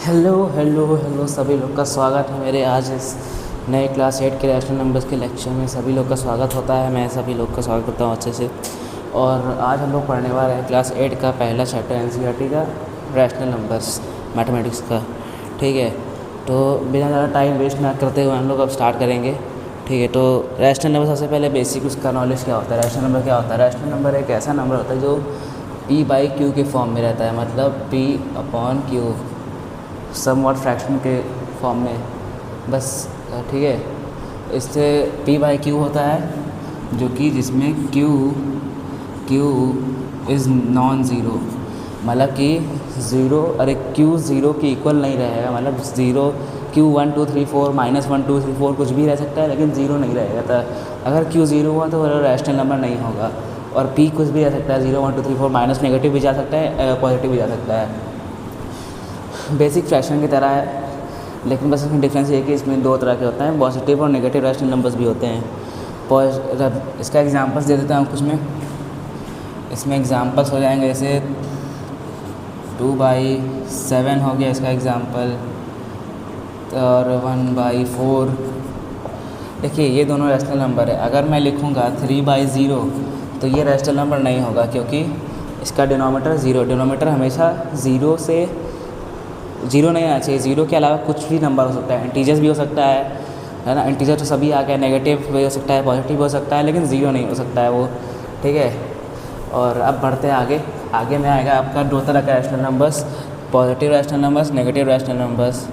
Hello hello hello सभी लोग का स्वागत है मेरे आज इस नए क्लास 8 के रैशनल नंबर्स के लेक्चर में। सभी लोग का स्वागत होता है, मैं सभी लोग का स्वागत करता हूँ अच्छे से। और आज हम लोग पढ़ने वाले हैं क्लास 8 का पहला चैप्टर एनसीईआरटी का रैशनल नंबर्स मैथमेटिक्स का। ठीक है, तो बिना ज़्यादा टाइम वेस्ट ना करते हुए हम लोग अब स्टार्ट करेंगे। ठीक है, तो रैशनल नंबर सबसे पहले बेसिक उसका नॉलेज क्या होता है। रैशनल नंबर क्या होता है? रैशनल नंबर एक ऐसा नंबर होता है जो p/q के फॉर्म में रहता है, मतलब p/q समवॉट फ्रैक्शन के फॉर्म में बस। ठीक है, इससे p/q होता है जो कि जिसमें q इज़ नॉन ज़ीरो, मतलब कि ज़ीरो, अरे q ज़ीरो के इक्वल नहीं रहेगा, मतलब ज़ीरो q 1 2 3 4 -1 2 3 4 कुछ भी रह सकता है लेकिन ज़ीरो नहीं रहेगा। तो अगर q ज़ीरो हुआ तो रैशनल नंबर नहीं होगा। और p कुछ भी रह सकता है, 0 1 2 3 4 माइनस नेगेटिव भी जा सकता है, पॉजिटिव भी जा सकता है। बेसिक फ्रैक्शन की तरह है, लेकिन बस इसमें डिफरेंस ये है कि इसमें दो तरह के होते हैं, पॉजिटिव और नेगेटिव रैशनल नंबर्स भी होते हैं। इसका एग्जांपल्स दे देता हूँ कुछ में। इसमें एग्जांपल्स हो जाएंगे जैसे 2/7 हो गया इसका एग्जांपल, और 1/4। देखिए ये दोनों रैशनल नंबर है। अगर मैं लिखूँगा 3/0 तो ये रैशनल नंबर नहीं होगा, क्योंकि इसका डिनोमीटर ज़ीरो, डिनोमीटर हमेशा ज़ीरो से ज़ीरो नहीं आना चाहिए। ज़ीरो के अलावा कुछ भी नंबर हो सकता है, इंटीजर्स भी हो सकता है ना। इंटीजर तो सभी आ गया, नेगेटिव भी हो सकता है, पॉजिटिव भी हो सकता है, लेकिन ज़ीरो नहीं हो सकता है वो। ठीक है, और अब बढ़ते हैं आगे। आगे में आएगा आपका दो तरह का rational numbers, positive rational numbers, negative rational numbers.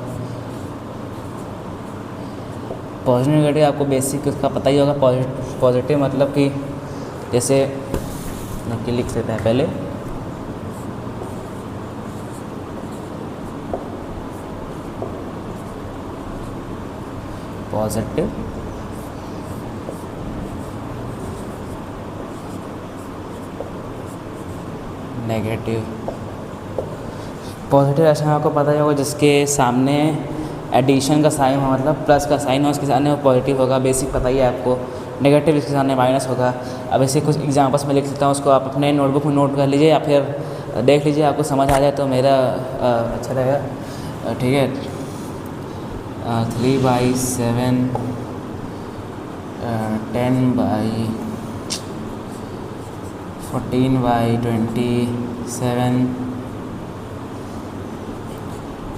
Positive negative आपको बेसिक उसका पता ही होगा। पॉजिटिव मतलब कि जैसे लिख लेते हैं पहले, पॉजिटिव नेगेटिव। पॉजिटिव रैशनल आपको पता ही होगा जिसके सामने एडिशन का साइन हो, मतलब प्लस का साइन हो, उसके सामने वो पॉजिटिव होगा, बेसिक पता ही है आपको। नेगेटिव इसके सामने माइनस होगा। अब ऐसे कुछ एग्जांपल्स में लिख सकता हूँ, उसको आप अपने नोटबुक में नोट कर लीजिए या फिर देख लीजिए, आपको समझ आ जाए तो मेरा अच्छा रहेगा। ठीक है, 3/7, 10/14/27,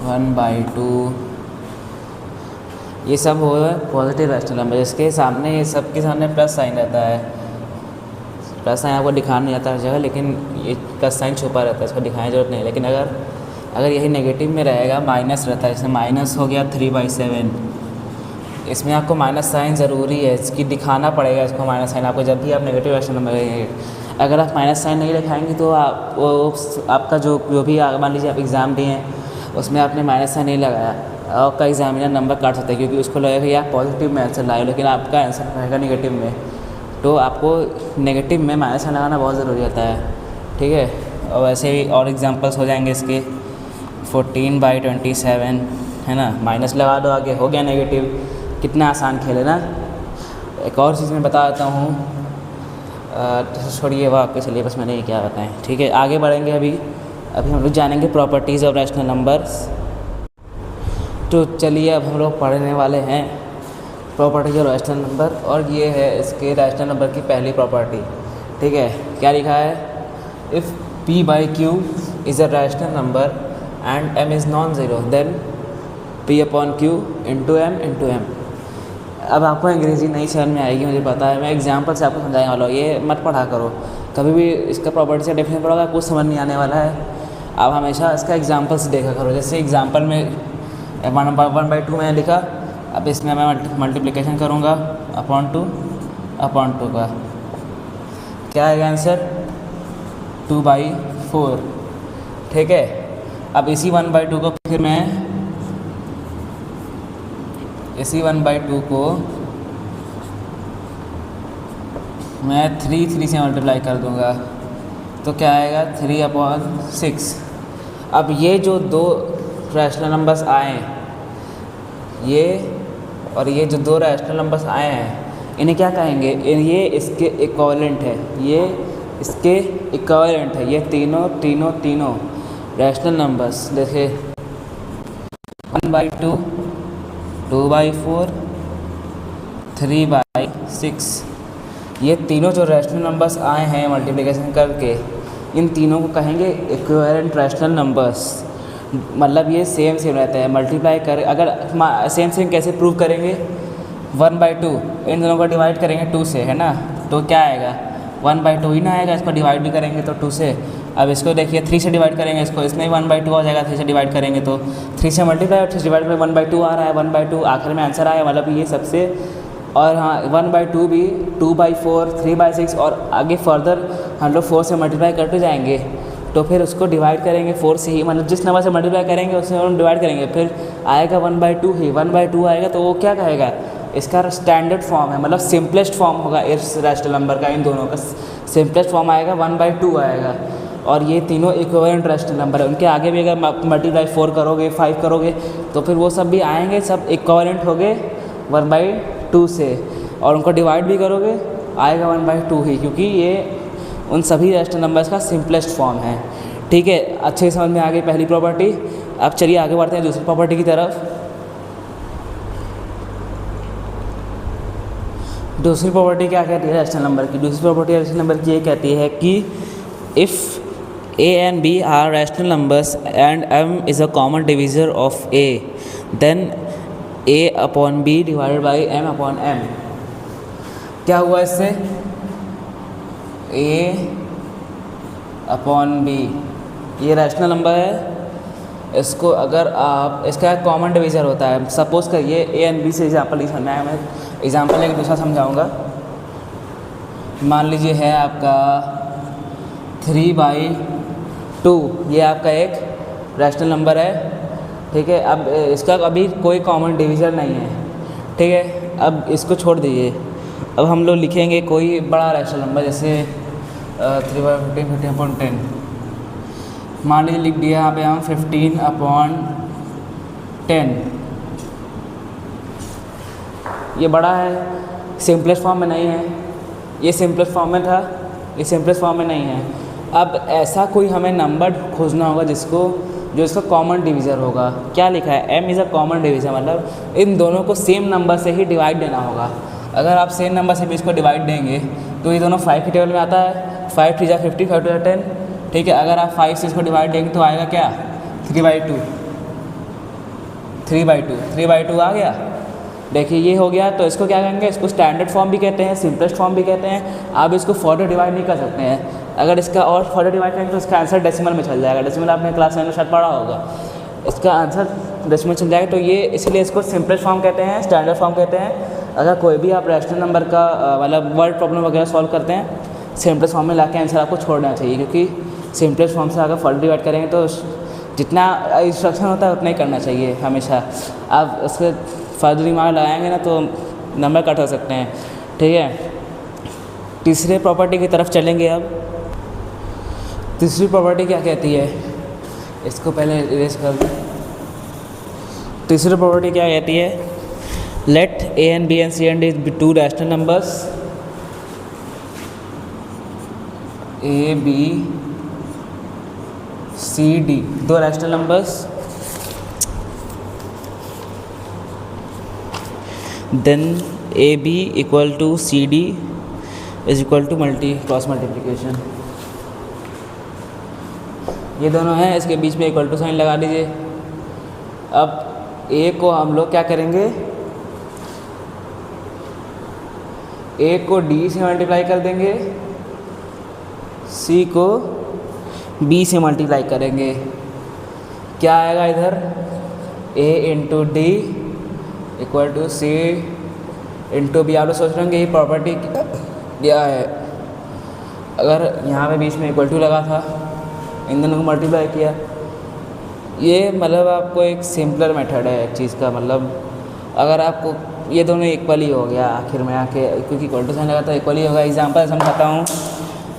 1/2, ये सब हो पॉजिटिव रैशनल नंबर जिसके सामने, सबके सामने प्लस साइन रहता है। प्लस साइन आपको दिखाना नहीं आता हर जगह, लेकिन ये प्लस साइन छुपा रहता है, इसको दिखाने की जरूरत नहीं है। लेकिन अगर यही नेगेटिव में रहेगा, माइनस रहता है, जैसे माइनस हो गया 3/7, इसमें आपको माइनस साइन ज़रूरी है, इसकी दिखाना पड़ेगा इसको माइनस साइन आपको, जब भी आप नेगेटिव रैशनल नंबर लेंगे। अगर आप माइनस साइन नहीं दिखाएंगे तो आपका जो भी मान लीजिए आप एग्ज़ाम दिए हैं उसमें आपने माइनस साइन नहीं लगाया, आपका एग्जामिनर नंबर काट सकता है, क्योंकि उसको लगेगा कि आप पॉजिटिव में आंसर लाए, लेकिन आपका आंसर रहेगा नेगेटिव में। तो आपको नेगेटिव में माइनस साइन लगाना बहुत ज़रूरी होता है। ठीक है, और वैसे भी और एग्जांपल्स हो जाएंगे इसके। 14/27 है ना, माइनस लगा दो आगे, हो गया नेगेटिव। कितना आसान खेल है ना। एक और चीज़ मैं बता देता हूँ, छोड़िए वो आपके सिलेबस में नहीं क्या बताएं। ठीक है, आगे बढ़ेंगे। अभी हम लोग जानेंगे प्रॉपर्टीज़ ऑफ रैशनल नंबर्स। तो चलिए अब हम लोग पढ़ने वाले हैं प्रॉपर्टीज ऑफ रैशनल नंबर, और ये है इसके रैशनल नंबर की पहली प्रॉपर्टी। ठीक है, क्या लिखा है? If p/q is a rational number and m is non zero then p/q into m। अब आपको अंग्रेज़ी नहीं समझ में आएगी, मुझे पता है, मैं एग्जांपल से आपको समझाने वाला हूँ, ये मत पढ़ा करो कभी भी। इसका प्रॉपर्टी से डेफिनेशन पढ़ोगे कुछ समझ नहीं आने वाला है। आप हमेशा इसका एग्जांपल से देखा करो। जैसे एग्जांपल में 1/2 मैंने लिखा, अब इसमें मैं मल्टीप्लिकेशन करूँगा अपॉन टू का, क्या आएगा आंसर? 2/4। ठीक है, अब इसी 1/2 को फिर मैं इसी 1/2 को मैं 3 से मल्टीप्लाई कर दूँगा, तो क्या आएगा? 3/6। अब ये जो दो रैशनल नंबर्स आए हैं, ये और ये जो दो रैशनल नंबर्स आए हैं, इन्हें क्या कहेंगे? ये इसके इक्विवेलेंट है, ये इसके इक्विवेलेंट है, ये तीनों रैशनल नंबर्स। देखिए 1/2, 2/4, 3/6। ये तीनों जो रैशनल नंबर्स आए हैं मल्टीप्लिकेशन करके, इन तीनों को कहेंगे इक्विवेलेंट रैशनल नंबर्स। मतलब ये सेम रहता है, मल्टीप्लाई कर अगर सेम कैसे प्रूव करेंगे, 1/2 इन दोनों को डिवाइड करेंगे 2 से, है ना, तो क्या आएगा 1/2 ही ना आएगा, इसको डिवाइड भी करेंगे तो 2 से। अब इसको देखिए 3 से डिवाइड करेंगे इसको, इसमें 1/2 हो जाएगा, 3 से डिवाइड करेंगे तो 3 से मल्टीप्लाई और 3 से डिवाइड करेंगे 1/2 आ रहा है, 1/2 आखिर में आंसर आया, मतलब ये सबसे। और हाँ 1/2 भी 2/4, 3/6 और आगे फर्दर हम लोग 4 से मल्टीप्लाई करते जाएंगे, तो फिर उसको डिवाइड करेंगे 4 से ही, मतलब जिस नंबर से मल्टीप्लाई करेंगे उससे हम डिवाइड करेंगे, फिर आएगा 1/2 ही, 1/2 आएगा तो वो क्या कहेगा, इसका स्टैंडर्ड फॉर्म है, मतलब सिंपलेस्ट फॉर्म होगा इस रैशनल नंबर का, इन दोनों का सिंपलेस्ट फॉर्म आएगा 1/2 आएगा। और ये तीनों इक्विवेलेंट रैशनल नंबर है, उनके आगे भी अगर मल्टीप्लाई 4 करोगे 5 करोगे तो फिर वो सब भी आएंगे, सब इक्विवेलेंट हो गए 1/2 से, और उनको डिवाइड भी करोगे आएगा 1/2 ही, क्योंकि ये उन सभी रैशनल नंबर्स का सिंपलेस्ट फॉर्म है। ठीक है, अच्छे समझ में आ गई पहली प्रॉपर्टी। अब चलिए आगे बढ़ते हैं दूसरी प्रॉपर्टी की तरफ। दूसरी प्रॉपर्टी क्या कहती है रैशनल नंबर की? दूसरी प्रॉपर्टी रैशनल नंबर की ये कहती है कि if a and b are rational numbers and m is a common divisor of a, then a upon b divided by m upon m। क्या हुआ इससे, a अपॉन b ये रैशनल नंबर है, इसको अगर आप इसका कॉमन डिवीज़र होता है, सपोज करिए a एंड b से एग्जाम्पल नहीं समझना है, मैं एग्जाम्पल एक दूसरा समझाऊंगा। मान लीजिए है आपका 3/2, ये आपका एक रैशनल नंबर है, ठीक है। अब इसका अभी कोई कॉमन डिवीज़र नहीं है, ठीक है। अब इसको छोड़ दीजिए, अब हम लोग लिखेंगे कोई बड़ा रैशनल नंबर, जैसे 3/15, 15/10 मान लीजिए, लिख दिया यहाँ पे हम 15/10। ये बड़ा है, सिंपलेस्ट फॉर्म में नहीं है, ये सिंपलेस्ट फॉर्म में था, ये सिंपलेस्ट फॉर्म में नहीं है। अब ऐसा कोई हमें नंबर खोजना होगा जो इसका कॉमन डिवीज़र होगा। क्या लिखा है, m is a common divisor, मतलब इन दोनों को सेम नंबर से ही डिवाइड देना होगा। अगर आप सेम नंबर से भी इसको डिवाइड देंगे तो ये दोनों 5 के टेबल में आता है, 5 3 50, 5 2 10, ठीक है। अगर आप 5 से इसको डिवाइड देंगे तो आएगा क्या 3/2, 3/2 आ गया। देखिए ये हो गया, तो इसको क्या कहेंगे, इसको स्टैंडर्ड फॉर्म भी कहते हैं, सिंपलेस्ट फॉर्म भी कहते हैं। आप इसको फर्दर डिवाइड नहीं कर सकते हैं, अगर इसका और फर्दर डिवाइड करेंगे तो इसका आंसर डेसिमल में चल जाएगा। डेसिमल आपने क्लास 9 में शायद पढ़ा होगा, इसका आंसर डेसिमल चल जाएगा, तो ये इसलिए इसको सिंपलेस्ट फॉर्म कहते हैं, स्टैंडर्ड फॉर्म कहते हैं। अगर कोई भी आप रैशनल नंबर का मतलब वर्ड प्रॉब्लम वगैरह सॉल्व करते हैं, सिंपलेस्ट फॉर्म में लाके आंसर आपको छोड़ना चाहिए, क्योंकि सिंपलेस्ट फॉर्म से अगर फर्दर डिवाइड करेंगे तो जितना इंस्ट्रक्शन होता है उतना ही करना चाहिए हमेशा। आप उसके फर्दर दिमाग लगाएंगे ना तो नंबर कट हो सकते हैं, ठीक है। तीसरे प्रॉपर्टी की तरफ चलेंगे। अब तीसरी प्रॉपर्टी क्या कहती है, इसको पहले इरेज कर दें। तीसरी प्रॉपर्टी क्या कहती है, late a and b and c and d be two rational numbers, a b c d दो rational numbers, then a b equal to c d is equal to cross multiplication. ये दोनों हैं, इसके बीच में equal to sign लगा दीजिए। अब ए को हम लोग क्या करेंगे, ए को डी से मल्टीप्लाई कर देंगे, सी को बी से मल्टीप्लाई करेंगे। क्या आएगा इधर, A into D equal to C into B. आप लोग सोच रहे होंगे ये प्रॉपर्टी क्या है, अगर यहाँ पे बीच में इक्वल टू लगा था, इन दोनों को मल्टीप्लाई किया, ये मतलब आपको एक सिंपलर मेथड है एक चीज़ का। मतलब अगर आपको ये दोनों इक्वल ही हो गया आखिर में आके, क्योंकि इक्वल टू साइन लगा तो इक्वल ही होगा। एग्जांपल समझाता हूँ,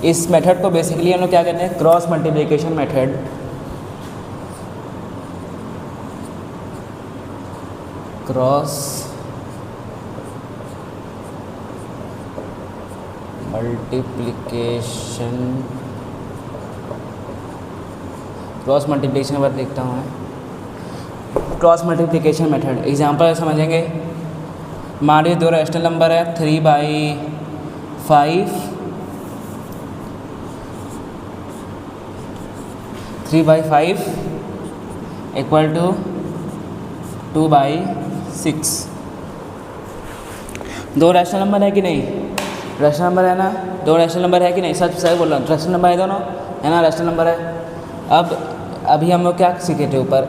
इस मेथड को बेसिकली हम लोग क्या कहते हैं, cross multiplication method. Cross multiplication पर देखता हूँ मैं, क्रॉस मल्टीप्लिकेशन मेथड एग्जांपल समझेंगे। मान लीजिए दो रैशनल नंबर है 3/5 इक्वल टू 2/6। दो रैशनल नंबर है कि नहीं? रैशनल नंबर है ना, दो रैशनल नंबर है कि नहीं? सच सही बोल रहा हूँ, रैशनल नंबर है दोनों, है ना, रैशनल नंबर है। अब अभी हम लोग क्या सीखे थे ऊपर,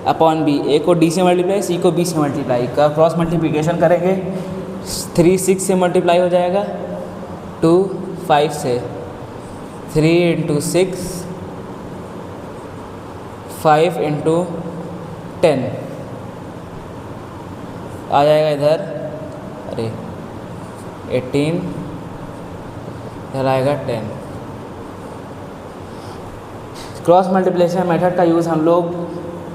a/b, a को d से मल्टीप्लाई, c को b से मल्टीप्लाई का क्रॉस मल्टीप्लिकेशन करेंगे। 3 6 से मल्टीप्लाई हो जाएगा, 2 5 से, 3 × 6 5 × 10 आ जाएगा इधर, अरे 18, इधर आएगा 10। क्रॉस मल्टीप्लिकेशन मेथड का यूज़ हम लोग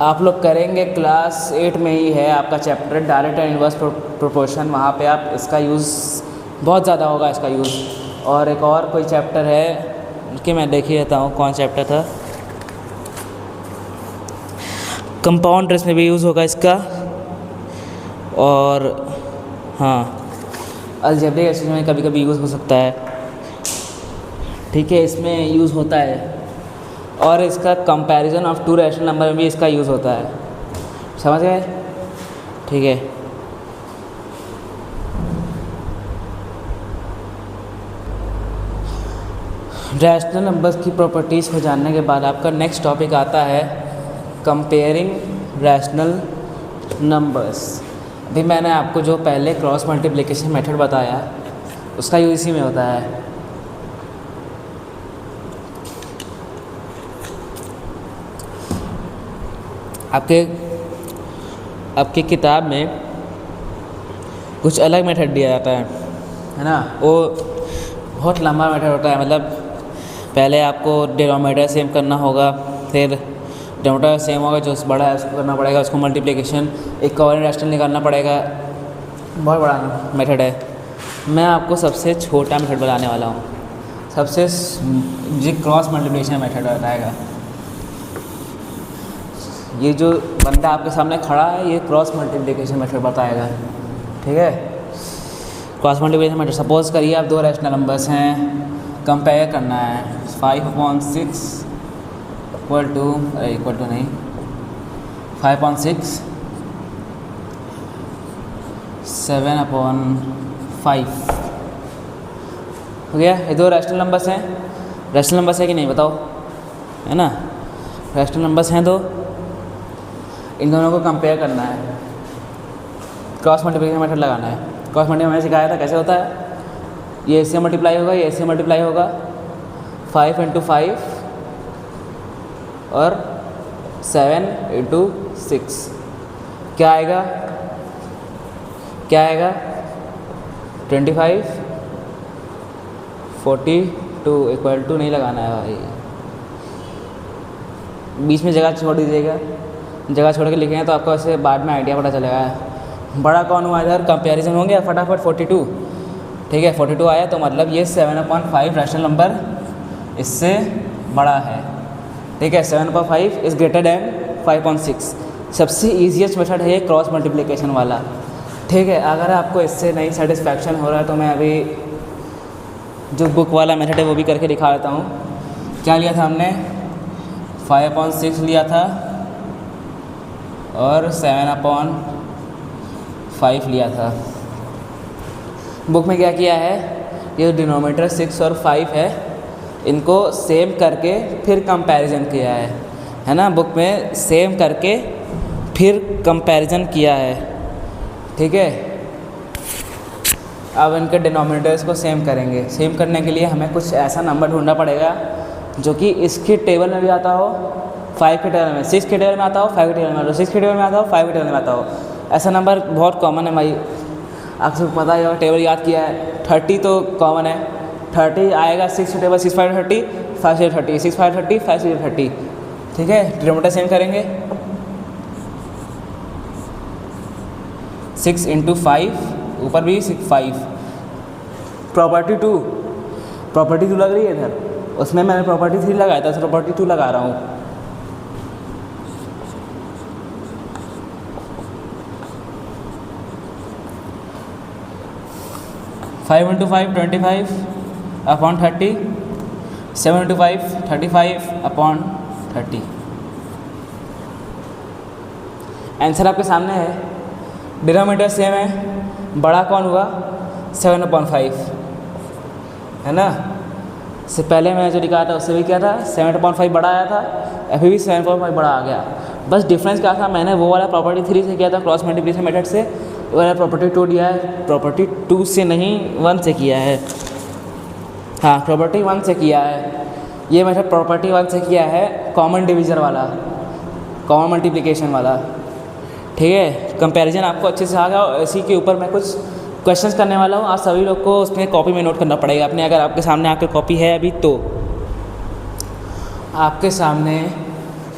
आप लोग करेंगे क्लास 8 में ही है आपका chapter direct and inverse proportion, वहाँ पे आप इसका यूज़ बहुत ज़्यादा होगा इसका यूज़। और एक और कोई चैप्टर है कि मैं देख ही रहता हूँ कौन चैप्टर था, कंपाउंड इंटरेस्ट में भी यूज़ होगा इसका। और हाँ, अलजेब्रिक एक्सप्रेशन में कभी कभी यूज़ हो सकता है, ठीक है, इसमें यूज़ होता है। और इसका comparison of to rational number में भी इसका यूज़ होता है, समझ गए? ठीक है, रैशनल नंबर्स की प्रॉपर्टीज़ को जानने के बाद आपका नेक्स्ट टॉपिक आता है कंपेयरिंग रैशनल नंबर्स। अभी मैंने आपको जो पहले क्रॉस मल्टीप्लिकेशन मेथड बताया उसका यूज़ इसी में होता है। आपके किताब में कुछ अलग मेथड दिया जाता है ना, वो बहुत लंबा मेथड होता है। मतलब पहले आपको डिनोमिनेटर सेम करना होगा, फिर डिनोमिनेटर सेम होगा, जो बड़ा है उसको करना पड़ेगा, उसको मल्टीप्लिकेशन एक कॉमन रैशनल निकालना पड़ेगा, बहुत बड़ा मेथड है। मैं आपको सबसे छोटा मेथड बताने वाला हूँ, सबसे जी क्रॉस मल्टीप्लिकेशन मेथड बताएगा। ये जो बंदा आपके सामने खड़ा है ये क्रॉस मल्टीप्लिकेशन मेथड बताएगा, ठीक है। क्रॉस मल्टीप्लिकेशन मेथड, सपोज करिए आप दो रैशनल नंबर्स हैं, कंपेयर करना है। 5/6 इक्वल टू नहीं 5/6 7/5 हो गया। ये दो रैशनल नंबर्स हैं, रैशनल नंबर्स है कि नहीं बताओ, है ना, रैशनल नंबर्स हैं दो, इन दोनों को कंपेयर करना है, क्रॉस मल्टीप्लिकेशन मेथड लगाना है। क्रॉस मल्टीप्लिकेशन मैंने सिखाया था कैसे होता है, ये इससे मल्टीप्लाई होगा, ये इससे मल्टीप्लाई होगा, 5 × 5 और 7 × 6 क्या आएगा 25 42 इक्वल टू नहीं लगाना है भाई, बीच में जगह छोड़ दीजिएगा, जगह छोड़ के लिखेंगे तो आपको ऐसे बाद में आइडिया पता चलेगा। बड़ा कौन हुआ इधर, कंपैरिजन होंगे फटाफट 42, ठीक है 42 आया तो मतलब ये 7/5 रैशनल नंबर इससे बड़ा है, ठीक है। 7/5 इज़ ग्रेटर दैन 5/6। सबसे ईजीएस्ट मेथड है ये क्रॉस मल्टीप्लिकेशन वाला, ठीक है। अगर आपको इससे नहीं सेटिस्फैक्शन हो रहा है तो मैं अभी जो बुक वाला मेथड है वो भी करके दिखा देता हूँ। क्या लिया था हमने, 5/6 लिया था और 7/5 लिया था। बुक में क्या किया है, ये डिनोमिनेटर 6 और 5 है, इनको सेम करके फिर कंपैरिजन किया है ना, बुक में सेम करके फिर कंपैरिजन किया है, ठीक है। अब इनके डिनोमिनेटर्स को सेम करेंगे। सेम करने के लिए हमें कुछ ऐसा नंबर ढूंढना पड़ेगा जो कि इसके टेबल में भी आता हो, 5 के टेबल में, 6 के टेबल में आता हो, 5 के टेबल में आता हो, 6 के टेबल में आता हो, 5 के टेबल में आता हो। ऐसा नंबर बहुत कॉमन है भाई, आपको पता है, टेबल याद किया है। 30 तो कॉमन है, 30 आएगा 6 के टेबल, 6 5 30, 5 6 30, 6 5 30, 5 6 30, ठीक है। डिनोमिनेटर सेम करेंगे, 6 × 5, ऊपर भी 5। प्रॉपर्टी 2 लग रही है इधर, उसमें मैंने प्रॉपर्टी 3 लगाया था, प्रॉपर्टी 2 लगा रहा हूँ। 5 into 5 25 upon 30, 7 into 5 35 upon 30। Answer आपके सामने है। डिनोमिनेटर सेम है, बड़ा कौन हुआ 7/5 है ना। इससे पहले मैं जो लिखा था उससे भी क्या था 7/5 बड़ा आया था, अभी भी 7/5 बड़ा आ गया। बस डिफरेंस क्या था, मैंने वो वाला प्रॉपर्टी 3 से किया था क्रॉस मल्टीप्लिकेशन मेथड से, वो वाला प्रॉपर्टी 2 दिया है, प्रॉपर्टी 2 से नहीं 1 से किया है। हाँ प्रॉपर्टी 1 से किया है, ये मेथड प्रॉपर्टी 1 से किया है, कॉमन डिवीज़र वाला, कॉमन मल्टीप्लिकेशन वाला। ठीक है, कंपैरिजन आपको अच्छे से आ गया। इसी के ऊपर मैं कुछ क्वेश्चंस करने वाला हूँ, आप सभी लोग को उसमें कॉपी में नोट करना पड़ेगा अपने। अगर आपके सामने आपकी कॉपी है अभी तो आपके सामने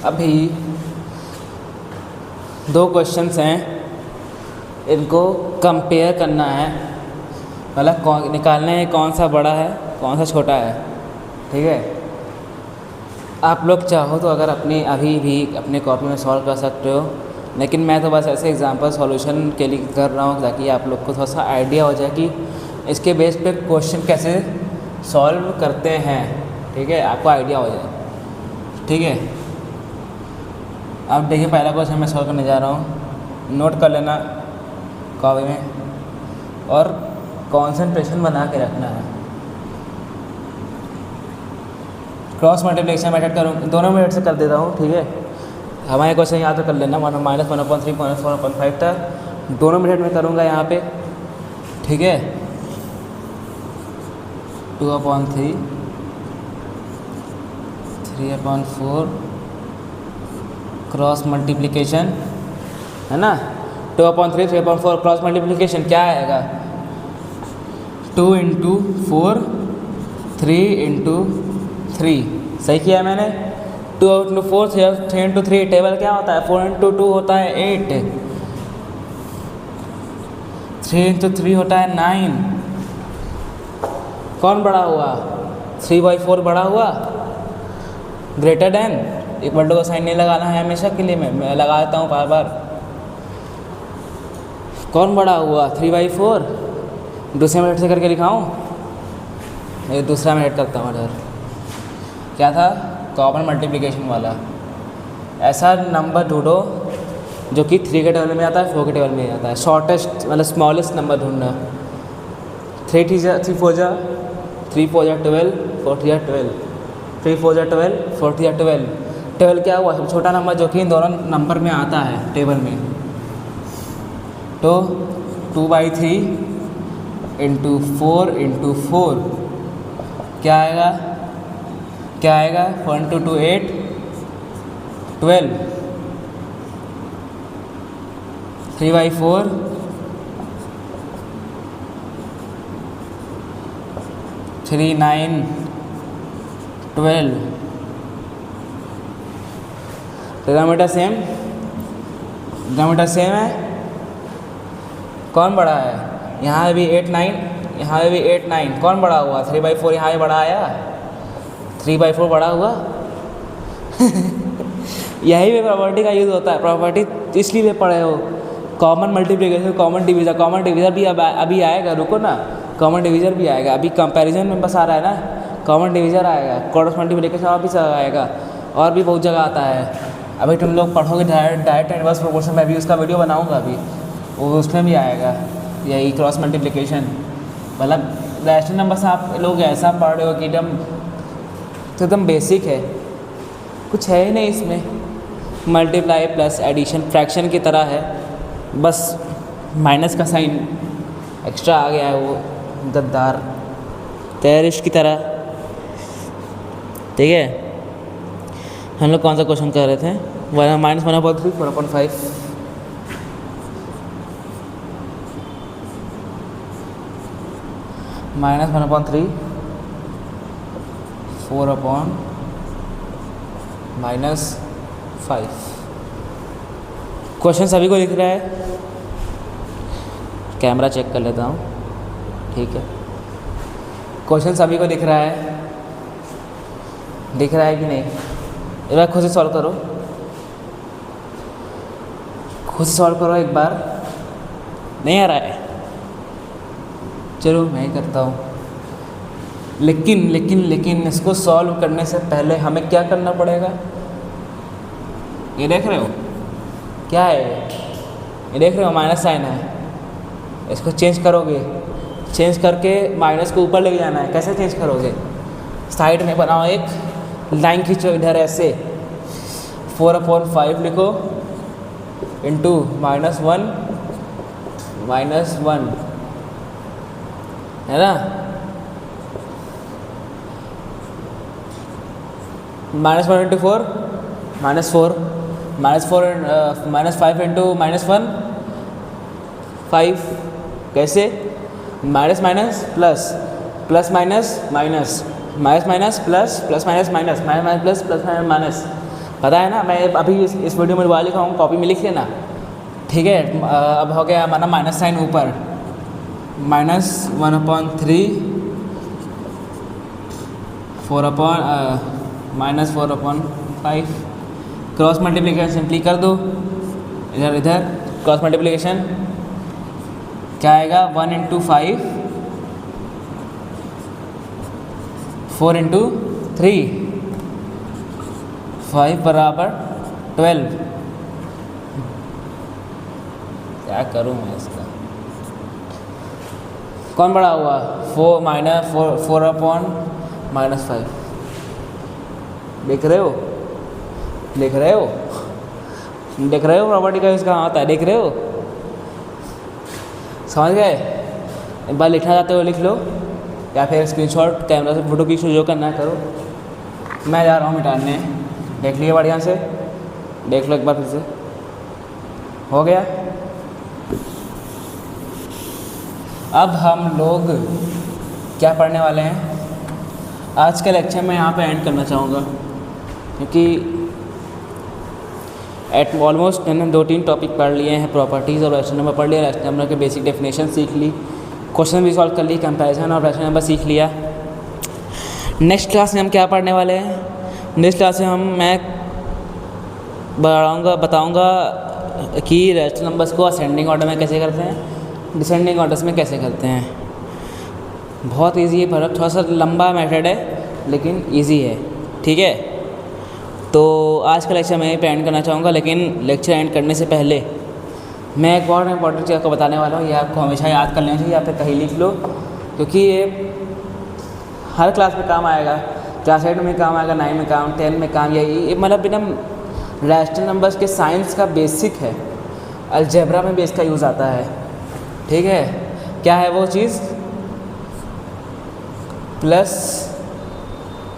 अभी 2 क्वेश्चंस हैं, इनको कंपेयर करना है, मतलब निकालना है कौन सा बड़ा है कौन सा छोटा है। ठीक है, आप लोग चाहो तो अगर अपनी अभी भी अपने कॉपी में सॉल्व कर सकते हो, लेकिन मैं तो बस ऐसे एग्जांपल सॉल्यूशन के लिए कर रहा हूँ ताकि आप लोग को थोड़ा सा आइडिया हो जाए कि इसके बेस पे क्वेश्चन कैसे सॉल्व करते हैं। ठीक है, आपको आइडिया हो जाए। ठीक है, अब देखिए पहला क्वेश्चन मैं सॉल्व करने जा रहा हूँ, नोट कर लेना कॉपी में और कंसंट्रेशन बना के रखना है। क्रॉस मल्टीप्लिकेशन मेथड करूँ, दोनों मेथड से कर देता हूँ। ठीक है, हमारे क्वेश्चन याद तो कर लेना, -1/3 -4/5 तक दोनों मेथड में करूँगा यहाँ पे। ठीक है, 2/3 3/4 क्रॉस मल्टीप्लिकेशन है ना। 2/3 3/4 क्रॉस मल्टीप्लिकेशन क्या आएगा 2 इंटू 4 3 इंटू 3। सही किया मैंने। 2 इंटू 4 3 इंटू 3 टेबल क्या होता है 4 इंटू 2 होता है 8, 3 इंटू 3 होता है 9। कौन बड़ा हुआ 3/4 बड़ा हुआ, ग्रेटर देन। एक वर्ड को साइन नहीं लगाना है हमेशा के लिए, मैं लगा देता हूँ बार बार। कौन बड़ा हुआ 3/4। दूसरे मिनट से करके दिखाऊँ, मैं दूसरा मिनट करता हूँ इधर। क्या था कॉमन मल्टीप्लिकेशन वाला, ऐसा नंबर ढूंढो जो कि 3 के टेबल में आता है 4 के टेबल में आता है, शॉर्टेस्ट मतलब स्मॉलेस्ट नंबर ढूंढना। 3 4 जा 3 4 जा 12 4 3 जा 12 3 4 जा 12 4 3 जा 12। 12 क्या हुआ सबसे छोटा नंबर जो कि इन दोनों नंबर में आता है टेबल में। तो 2/3 इंटू 4 इंटू 4 क्या आएगा 4 इंटू 2 8 12। 3/4 3 9 12। डिनोमिनेटर सेम है। कौन बड़ा है, यहाँ भी 8 9, यहाँ भी 8 9। कौन बड़ा हुआ 3/4, यहाँ भी बड़ा आया 3/4 बड़ा हुआ। यही पे प्रॉपर्टी का यूज़ होता है, प्रॉपर्टी इसलिए पढ़े हो। कॉमन मल्टीप्लिकेशन कॉमन डिवीज़र भी अभी आएगा, रुको ना, कॉमन डिवीज़र भी आएगा। अभी कंपैरिजन में बस आ रहा है ना, कॉमन डिवीज़र आएगा, क्रॉस मल्टीप्लिकेशन और भी आएगा, और भी बहुत जगह आता है। अभी तुम लोग पढ़ोगे डायरेक्ट इनवर्स प्रोपोर्शन, मैं भी उसका वीडियो बनाऊँगा अभी, वो उसमें भी आएगा यही क्रॉस मल्टीप्लिकेशन। मतलब रैशनल नंबर से आप लोग ऐसा पढ़ रहे हो कि एकदम बेसिक है, कुछ है ही नहीं इसमें। मल्टीप्लाई प्लस एडिशन फ्रैक्शन की तरह है, बस माइनस का साइन एक्स्ट्रा आ गया है, वो गद्दार टेररिस्ट की तरह। ठीक है, हम लोग कौन सा क्वेश्चन कर रहे थे, -1/3 4/5। -1/3 4/-5। क्वेश्चन सभी को दिख रहा है, कैमरा चेक कर लेता हूँ। ठीक है, क्वेश्चन सभी को दिख रहा है, दिख रहा है कि नहीं, एक बार खुद से सॉल्व करो, खुद से सॉल्व करो एक बार। नहीं आ रहा है चलो मैं ही करता हूँ। लेकिन इसको सॉल्व करने से पहले हमें क्या करना पड़ेगा? ये देख रहे हो क्या है? ये देख रहे हो माइनस साइन है, इसको चेंज करोगे, चेंज करके माइनस को ऊपर लेके जाना है। कैसे चेंज करोगे? साइड में बनाओ, एक लाइन खींचो इधर ऐसे, 4/5 लिखो इंटू -1 है ना, -1 इंटू 4 -4 -5 इंटू -1 5। कैसे? Minus minus plus, plus minus minus, minus minus plus, plus minus minus, minus minus plus, plus minus minus. पता है ना, मैं अभी इस वीडियो में दोबारा लिखा हूँ, कॉपी में लिख लेना, ठीक है। अब हो गया हमारा माइनस साइन ऊपर, -1/3 -4/5 क्रॉस मल्टीप्लिकेशन सिंपली कर दो, इधर इधर क्रॉस मल्टीप्लिकेशन क्या आएगा? 1 इंटू 5, 4 इंटू 3, 5 बराबर 12। क्या करूँ मैं इसका? कौन बड़ा हुआ? 4/-5 देख रहे हो? देख रहे हो? देख रहे हो प्रॉपर्टी का यूज़ कहाँ होता है? देख रहे हो? समझ गए? एक बार लिखना चाहते हो लिख लो, या फिर स्क्रीनशॉट कैमरा से फ़ोटो खींचो, जो करना है करो। मैं जा रहा हूँ मिटाने, देख लिए बढ़िया से, देख लो एक बार फिर से। हो गया? अब हम लोग क्या पढ़ने वाले हैं? आज का लेक्चर मैं यहाँ पे एंड करना चाहूँगा, क्योंकि ऑलमोस्ट मैंने 2-3 टॉपिक पढ़ लिए हैं। प्रॉपर्टीज़ और रैशनल नंबर पढ़ लिया, रैशनल नंबर के बेसिक डेफिनेशन सीख ली, क्वेश्चन भी सॉल्व कर ली, कंपैरिजन और रैशनल नंबर सीख लिया। नेक्स्ट क्लास में हम क्या पढ़ने वाले हैं? नेक्स्ट क्लास में मैं बताऊंगा कि रैशनल नंबर्स को असेंडिंग ऑर्डर में कैसे करते हैं, डिसेंडिंग ऑर्डर्स में कैसे करते हैं। बहुत इजी है, पर थोड़ा सा लंबा मेथड है लेकिन इजी है, ठीक है। तो आज का लेक्चर मैं यहीं पे एंड करना चाहूँगा, लेकिन लेक्चर एंड करने से पहले मैं एक बहुत इंपॉर्टेंट चीज़ आपको बताने वाला हूँ। ये आपको हमेशा याद कर लेना चाहिए, या फिर कहीं लिख लो, क्योंकि ये हर क्लास में काम आएगा। क्लास 8 में काम आएगा, 9 में काम, 10 में काम। ये मतलब एकदम रैशनल नंबर्स के साइंस का बेसिक है, अलजेब्रा में भी इसका यूज़ आता है, ठीक है। क्या है वो चीज़? प्लस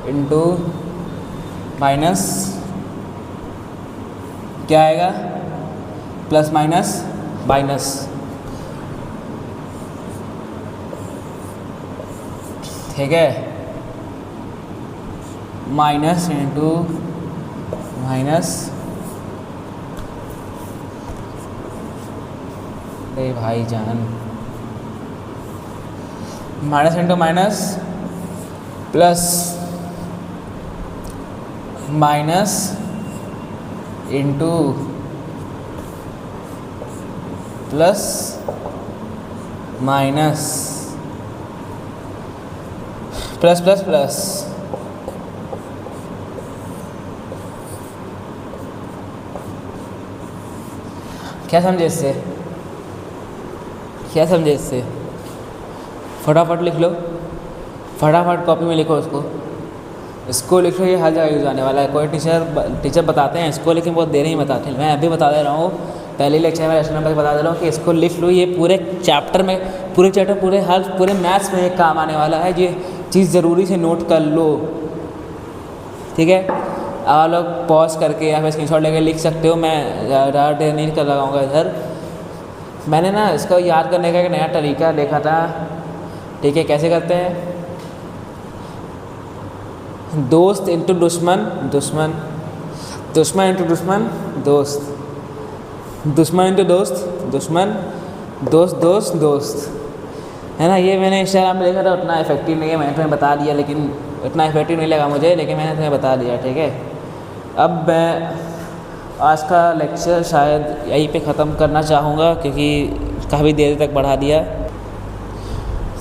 इंटू माइनस, क्या आएगा? प्लस माइनस माइनस, ठीक है। माइनस इंटू माइनस, अरे भाई जान, minus into minus plus minus into plus minus, plus plus plus, क्या समझे इससे? क्या समझे इससे? फटाफट लिख लो, फटाफट कॉपी में लिखो इसको लिख लो। ये हर जगह यूज़ आने वाला है। कोई टीचर बताते हैं इसको, लेकिन बहुत देर ही बताते हैं। मैं अभी बता दे रहा हूँ, पहले लेक्चर में रैशनल नंबर बता दे रहा हूँ कि इसको लिख लो। ये पूरे चैप्टर पूरे मैथ्स में एक काम आने वाला है। ये चीज़ ज़रूरी से नोट कर लो, ठीक है। आप लोग पॉज करके या फिर स्क्रीनशॉट लेके लिख सकते हो। मैं ज़्यादा देर नहीं कर लगाऊंगा इधर। मैंने ना इसको याद करने का एक नया तरीका देखा था, ठीक है। कैसे करते हैं? दोस्त इंटू दुश्मन, दुश्मन, दुश्मन इंटू दुश्मन, दोस्त, दुश्मन इंटू दोस्त, दुश्मन, दोस्त दोस्त दोस्त, है ना। ये मैंने इंस्टाग्राम में देखा था, उतना इफेक्टिव नहीं है। मैंने तुम्हें बता दिया, लेकिन उतना इफेक्टिव नहीं लगा मुझे, लेकिन मैंने तुम्हें बता दिया, ठीक है। अब मैं आज का लेक्चर शायद यहीं पे ख़त्म करना चाहूँगा, क्योंकि काफ़ी देर तक बढ़ा दिया।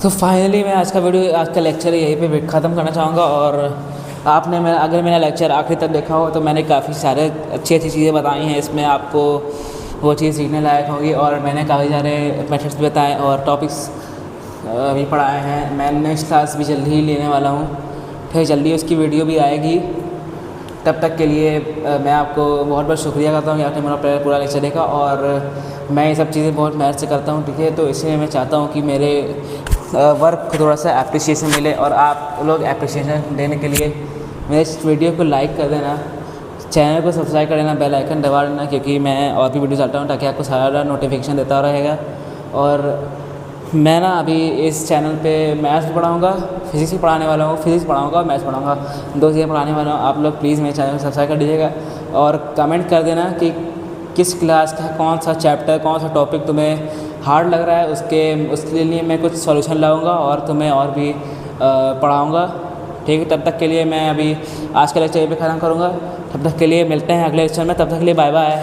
तो फाइनली मैं आज का लेक्चर यहीं पे ख़त्म करना चाहूँगा। और आपने अगर मेरा लेक्चर आखिर तक देखा हो तो मैंने काफ़ी सारे अच्छी चीज़ें बताई हैं इसमें, आपको वो चीज़ सीखने लायक होगी। और मैंने काफ़ी सारे मेथड्स भी बताए और टॉपिक्स भी पढ़ाए हैं। मैं नेक्स्ट क्लास भी जल्दी ही लेने वाला हूँ, फिर जल्दी उसकी वीडियो भी आएगी। तब तक के लिए मैं आपको बहुत बहुत शुक्रिया करता हूँ कि आपने मेरा पूरा लेक्चर देखा। और मैं ये सब चीज़ें बहुत मेहनत से करता हूँ, ठीक है। तो इसलिए मैं चाहता हूँ कि मेरे वर्क को थोड़ा सा एप्रिसिएशन मिले, और आप लोग एप्रिसिएशन देने के लिए मेरे इस वीडियो को लाइक कर देना, चैनल को सब्सक्राइब कर देना, बेल आइकन दबा देना, क्योंकि मैं और भी वीडियो डालता हूँ ताकि आपको सारा नोटिफिकेशन देता रहेगा। और मैं ना अभी इस चैनल पे मैथ्स भी पढ़ाऊँगा, फिज़िक्स भी पढ़ाने वाला हूँ, फिज़िक्स पढ़ाऊँगा और मैथ्स पढ़ाऊँगा, 2 चीज़ें पढ़ाने वाला हूँ। आप लोग प्लीज़ मेरे चैनल को सब्सक्राइब कर दीजिएगा और कमेंट कर देना कि किस क्लास का कौन सा चैप्टर, कौन सा टॉपिक तुम्हें हार्ड लग रहा है। उसके लिए मैं कुछ सॉल्यूशन लाऊंगा और तुम्हें और भी पढ़ाऊंगा, ठीक है। तब तक के लिए मैं अभी आज का लेक्चर यहीं पे ख़त्म करूँगा। तब तक के लिए मिलते हैं अगले लेक्चर में, तब तक के लिए बाय बाय।